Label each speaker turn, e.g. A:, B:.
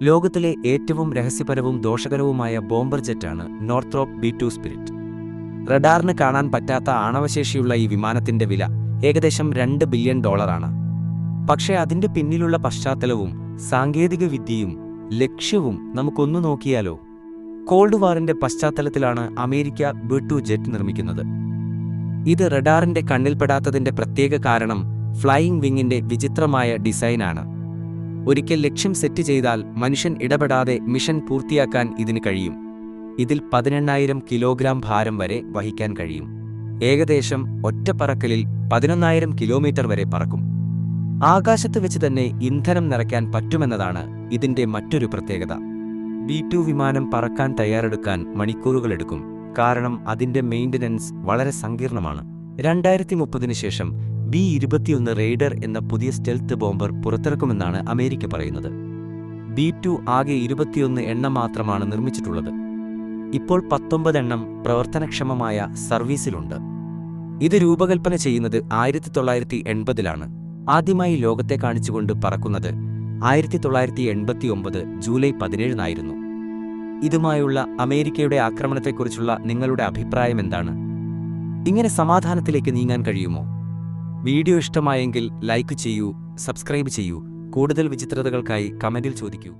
A: ലോകത്തിലെ ഏറ്റവും രഹസ്യപരവും ദോഷകരവുമായ bomber ജെറ്റാണ് Northrop B-2 spirit. റഡാറിന് കാണാൻ പറ്റാത്ത ആണവശേഷിയുള്ള ഈ വിമാനത്തിന്റെ വില ഏകദേശം $2 ബില്യൺ. പക്ഷേ അതിന്റെ പിന്നിലുള്ള പശ്ചാത്തലവും സാങ്കേതികവിദ്യയും ലക്ഷ്യവും നമുക്കൊന്നു നോക്കിയാലോ? കോൾഡ് വാറിന്റെ പശ്ചാത്തലത്തിലാണ് അമേരിക്ക B-2 ജെറ്റ് നിർമ്മിക്കുന്നത്. ഇത് റഡാറിന്റെ കണ്ണിൽപ്പെടാത്തതിന്റെ പ്രത്യേക കാരണം ഫ്ലൈയിംഗ് വിങ്ങിന്റെ വിചിത്രമായ ഡിസൈനാണ്. ഒരിക്കൽ ലക്ഷ്യം സെറ്റ് ചെയ്താൽ മനുഷ്യൻ ഇടപെടാതെ മിഷൻ പൂർത്തിയാക്കാൻ ഇതിന് കഴിയും. ഇതിൽ 18,000 കിലോഗ്രാം ഭാരം വരെ വഹിക്കാൻ കഴിയും. ഏകദേശം ഒറ്റ പറക്കലിൽ 11,000 കിലോമീറ്റർ വരെ പറക്കും. ആകാശത്ത് വെച്ച് തന്നെ ഇന്ധനം നിറയ്ക്കാൻ പറ്റുമെന്നതാണ് ഇതിന്റെ മറ്റൊരു പ്രത്യേകത. B-2 വിമാനം പറക്കാൻ തയ്യാറെടുക്കാൻ മണിക്കൂറുകളെടുക്കും. കാരണം അതിന്റെ മെയിൻ്റനൻസ് വളരെ സങ്കീർണമാണ്. 2030 ശേഷം B-21 റെയ്ഡർ എന്ന പുതിയ സ്റ്റെൽത്ത് ബോംബർ പുറത്തിറക്കുമെന്നാണ് അമേരിക്ക പറയുന്നത്. B-2 ആകെ 21 എണ്ണം മാത്രമാണ് നിർമ്മിച്ചിട്ടുള്ളത്. ഇപ്പോൾ 19 എണ്ണം പ്രവർത്തനക്ഷമമായ സർവീസിലുണ്ട്. ഇത് രൂപകൽപ്പന ചെയ്യുന്നത് 1980-ലാണ്. ആദ്യമായി ലോകത്തെ കാണിച്ചുകൊണ്ട് പറക്കുന്നത് 1989 ജൂലൈ 17-നായിരുന്നു. ഇതുമായുള്ള അമേരിക്കയുടെ ആക്രമണത്തെക്കുറിച്ചുള്ള നിങ്ങളുടെ അഭിപ്രായം എന്താണ്? ഇങ്ങനെ സമാധാനത്തിലേക്ക് നീങ്ങാൻ കഴിയുമോ? വീഡിയോ ഇഷ്ടമായെങ്കിൽ ലൈക്ക് ചെയ്യൂ, സബ്സ്ക്രൈബ് ചെയ്യൂ. കൂടുതൽ വിചിത്രതകൾക്കായി കമന്റിൽ ചോദിക്കൂ.